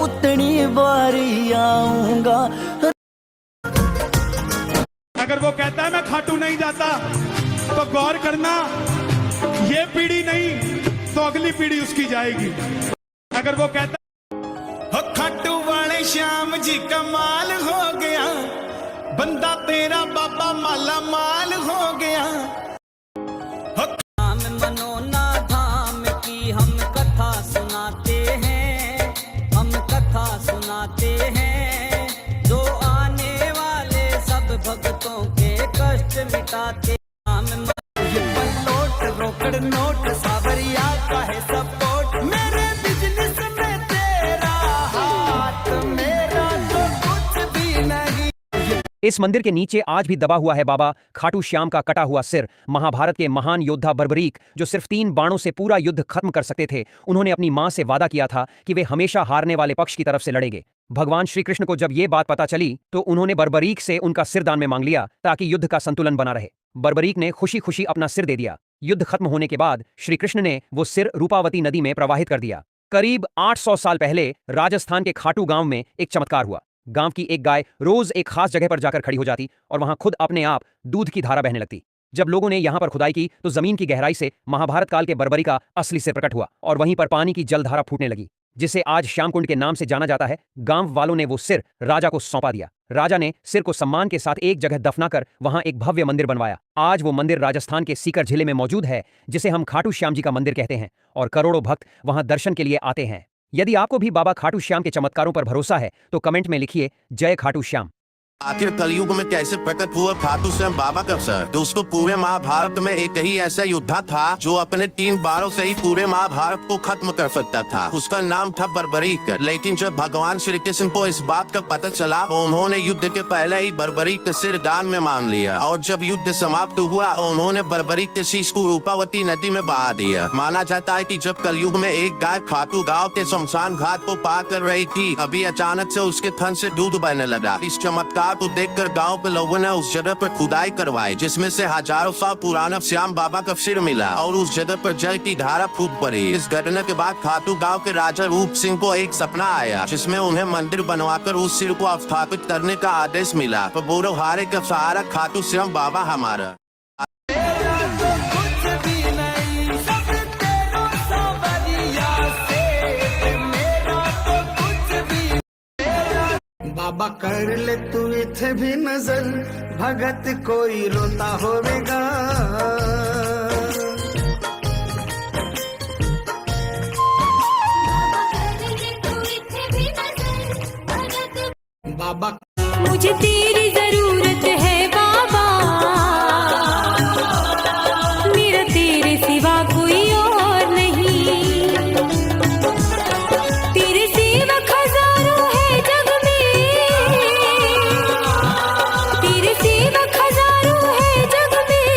उतनी बारी आऊंगा। अगर वो कहता है मैं खाटू नहीं जाता तो गौर करना, ये पीढ़ी नहीं तो अगली पीढ़ी उसकी जाएगी। अगर वो कहता खाटू वाले श्याम जी कमाल हो गया, बंदा तेरा बाबा माला माल हो गया। धाम मनोना धाम की हम कथा सुनाते हैं, हम कथा सुनाते हैं, जो आने वाले सब भक्तों के कष्ट मिटाते। नोट रोकड़ नोट सावरिया का है सपोर्ट, मेरे बिजनेस में तेरा हाथ, मेरा तो कुछ भी नहीं। इस मंदिर के नीचे आज भी दबा हुआ है बाबा खाटू श्याम का कटा हुआ सिर। महाभारत के महान योद्धा बर्बरीक, जो सिर्फ 3 बाणों से पूरा युद्ध खत्म कर सकते थे, उन्होंने अपनी मां से वादा किया था कि वे हमेशा हारने वाले पक्ष की तरफ से लड़ेंगे। भगवान श्री कृष्ण को जब ये बात पता चली तो उन्होंने बर्बरीक से उनका सिर दान में मांग लिया ताकि युद्ध का संतुलन बना रहे। बर्बरीक ने खुशी खुशी अपना सिर दे दिया। युद्ध खत्म होने के बाद श्री कृष्ण ने वो सिर रूपावती नदी में प्रवाहित कर दिया। करीब 800 साल पहले राजस्थान के खाटू गांव में एक चमत्कार हुआ। गांव की एक गाय रोज एक खास जगह पर जाकर खड़ी हो जाती और वहां खुद अपने आप दूध की धारा बहने लगती। जब लोगों ने यहां पर खुदाई की तो जमीन की गहराई से महाभारत काल के बर्बरी का असली सिर प्रकट हुआ और वहीं पर पानी की जलधारा फूटने लगी, जिसे आज श्यामकुंड के नाम से जाना जाता है। गांव वालों ने वो सिर राजा को सौंपा दिया। राजा ने सिर को सम्मान के साथ एक जगह दफनाकर वहां एक भव्य मंदिर बनवाया। आज वो मंदिर राजस्थान के सीकर जिले में मौजूद है, जिसे हम खाटू श्याम जी का मंदिर कहते हैं, और करोड़ों भक्त वहां दर्शन के लिए आते हैं। यदि आपको भी बाबा खाटू श्याम के चमत्कारों पर भरोसा है तो कमेंट में लिखिए जय खाटू श्याम। आखिर कलयुग में कैसे प्रकट हुआ खाटू श्याम बाबा का सर? दोस्तों, पूरे महाभारत में एक ही ऐसा योद्धा था जो अपने 3 बाणों से ही पूरे महाभारत को खत्म कर सकता था। उसका नाम था बर्बरीक। लेकिन जब भगवान श्री कृष्ण को इस बात का पता चला तो उन्होंने युद्ध के पहले ही बर्बरीक का सिर दान में मांग लिया, और जब युद्ध समाप्त हुआ उन्होंने बर्बरीक के शीश को रूपावती नदी में बहा दिया। माना जाता है कि जब कलयुग में एक गाय खाटू गाँव के शमशान घाट को पार कर रही थी, अभी अचानक से उसके थन से दूध बहने लगा। इस चमत्कार को देखकर गांव के लोगों ने उस जगह पर खुदाई करवाई, जिसमें से हजारों साल पुराना श्याम बाबा का सिर मिला और उस जगह पर जल की धारा फूट पड़ी। इस घटना के बाद खाटू गांव के राजा रूप सिंह को एक सपना आया, जिसमें उन्हें मंदिर बनवाकर उस सिर को स्थापित करने का आदेश मिला। तो बोलो, हारे का सहारा खाटू श्याम बाबा हमारा। बाबा कर ले तू इथे भी नजर, भगत कोई रोता होवेगा। बाबा मुझे तेरी जरूरत है बाबा, मेरा तेरे सिवा कोई और नहीं। तेरे सिवा हजारों है जग में, तेरे सिवा हजारों है जग में,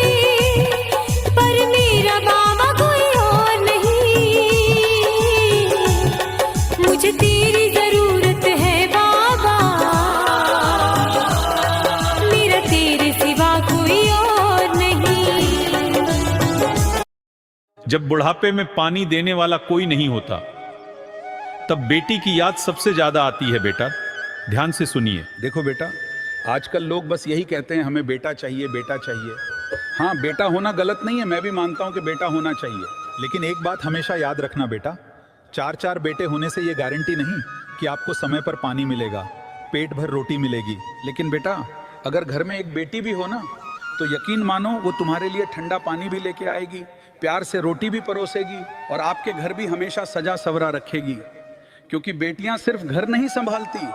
पर मेरा बाबा कोई और नहीं। मुझे तेरी जरूरत है बाबा, मेरा तेरे सिवा कोई और नहीं। जब बुढ़ापे में पानी देने वाला कोई नहीं होता, तब बेटी की याद सबसे ज्यादा आती है। बेटा, ध्यान से सुनिए। देखो बेटा, आजकल लोग बस यही कहते हैं हमें बेटा चाहिए, बेटा चाहिए। हाँ, बेटा होना गलत नहीं है, मैं भी मानता हूं कि बेटा होना चाहिए, लेकिन एक बात हमेशा याद रखना बेटा, 4-4 बेटे होने से ये गारंटी नहीं कि आपको समय पर पानी मिलेगा, पेट भर रोटी मिलेगी। लेकिन बेटा, अगर घर में एक बेटी भी हो ना, तो यकीन मानो वो तुम्हारे लिए ठंडा पानी भी लेके आएगी, प्यार से रोटी भी परोसेगी, और आपके घर भी हमेशा सजा सवरा रखेगी। क्योंकि बेटियां सिर्फ घर नहीं संभालती,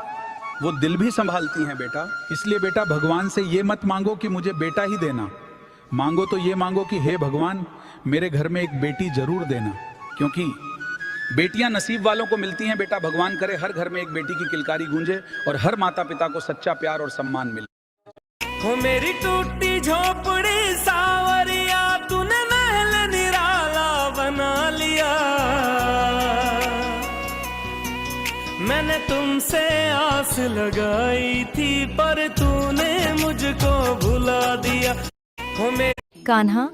वो दिल भी संभालती हैं बेटा। इसलिए बेटा, भगवान से ये मत मांगो कि मुझे बेटा ही देना, मांगो तो ये मांगो कि हे भगवान, मेरे घर में एक बेटी जरूर देना। क्योंकि बेटियां नसीब वालों को मिलती हैं बेटा। भगवान करे हर घर में एक बेटी की किलकारी गूंजे और हर माता पिता को सच्चा प्यार और सम्मान मिले। हो मेरी टूटी झोपड़ी सावरिया, तूने महल निराला बना लिया। मैंने तुमसे आस लगाई थी, पर तूने मुझको भुला दिया। हो मेरी कान्हा,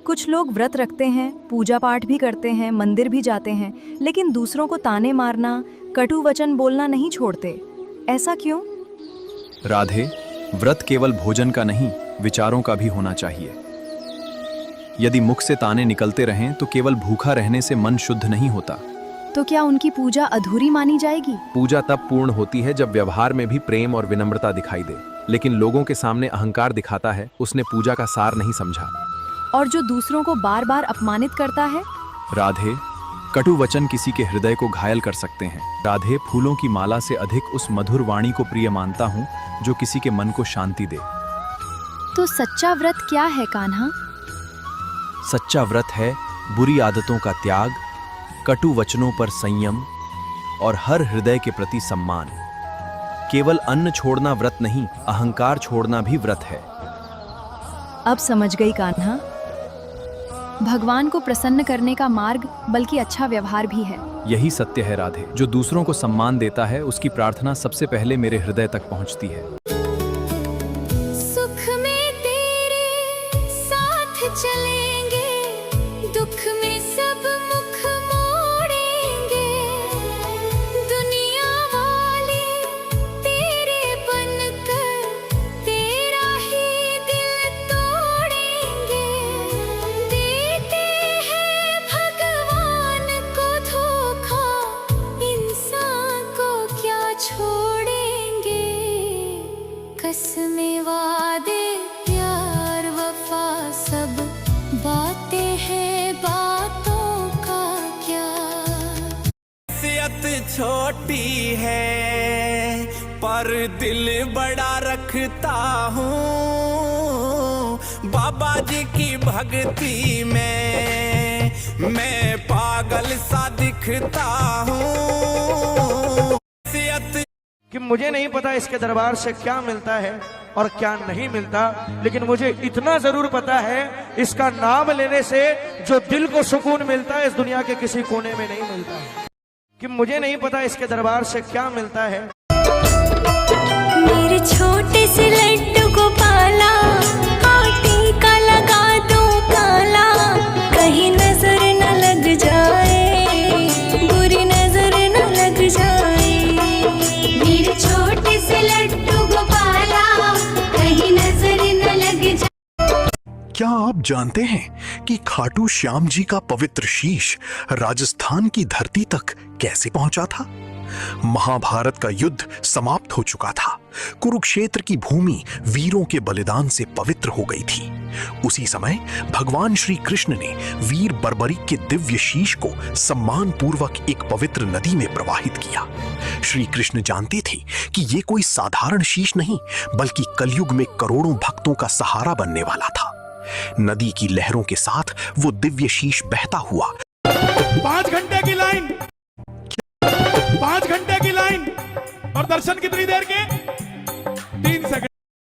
कुछ लोग व्रत रखते हैं, पूजा पाठ भी करते हैं, मंदिर भी जाते हैं, लेकिन दूसरों को ताने मारना, कटु वचन बोलना नहीं छोड़ते, ऐसा क्यों? राधे, व्रत केवल भोजन का नहीं, विचारों का भी होना चाहिए। यदि मुख से ताने निकलते रहें तो केवल भूखा रहने से मन शुद्ध नहीं होता। तो क्या उनकी पूजा अधूरी मानी जाएगी? पूजा तब पूर्ण होती है जब व्यवहार में भी प्रेम और विनम्रता दिखाई दे। लेकिन लोगों के सामने अहंकार दिखाता है, उसने पूजा का सार नहीं समझा। और जो दूसरों को बार बार अपमानित करता है? राधे, कटु वचन किसी के हृदय को घायल कर सकते हैं। राधे, फूलों की माला से अधिक उस मधुर वाणी को प्रिय मानता हूँ जो किसी के मन को शांति दे। तो सच्चा व्रत क्या है कान्हा? सच्चा व्रत है बुरी आदतों का त्याग, कटु वचनों पर संयम और हर हृदय के प्रति सम्मान। केवल अन्न छोड़ना व्रत नहीं, अहंकार छोड़ना भी व्रत है। अब समझ गई कान्हा। भगवान को प्रसन्न करने का मार्ग बल्कि अच्छा व्यवहार भी है। यही सत्य है राधे। जो दूसरों को सम्मान देता है, उसकी प्रार्थना सबसे पहले मेरे हृदय तक पहुंचती है। सुख में तेरे साथ चलेंगे, दुख में सब मुख मोड़ेंगे। दुनिया वाले तेरे बनकर तेरा ही दिल तोड़ेंगे। देते हैं भगवान को धोखा, इंसान को क्या छोड़ेंगे। कसमें वादे प्यार वफा सब बातें हैं, बातों का क्या। हैसियत छोटी है पर दिल बड़ा रखता हूँ। बाबा जी की भक्ति में मैं पागल सा दिखता हूँ। हैसियत कि मुझे नहीं पता इसके दरबार से क्या मिलता है और क्या नहीं मिलता, लेकिन मुझे इतना जरूर पता है, इसका नाम लेने से जो दिल को सुकून मिलता है इस दुनिया के किसी कोने में नहीं मिलता है। कि मुझे नहीं पता इसके दरबार से क्या मिलता है। मेरे छोटे से लड्डू को पाला, टीका लगा दो काला, कहीं नजर न लग जाए, बुरी नजर न लग जाए। मेरे छोटे से लड्डू को पाला, कहीं नजर न लग जाए। क्या आप जानते हैं कि खाटू श्याम जी का पवित्र शीश राजस्थान की धरती तक कैसे पहुंचा था? महाभारत का युद्ध समाप्त हो चुका था। कुरुक्षेत्र की भूमि वीरों के बलिदान से पवित्र हो गई थी। उसी समय भगवान श्री कृष्ण ने वीर बर्बरीक के दिव्य शीश को सम्मान पूर्वक एक पवित्र नदी में प्रवाहित किया। श्री कृष्ण जानते थे कि ये कोई साधारण शीश नहीं, बल्कि कलयुग में करोड़ों भक्तों का सहारा बनने वाला था। नदी की लहरों के साथ वो दिव्य शीश बहता हुआ 5 घंटे की लाइन, 5 घंटे की लाइन, और दर्शन कितनी देर के? 3 सेकंड।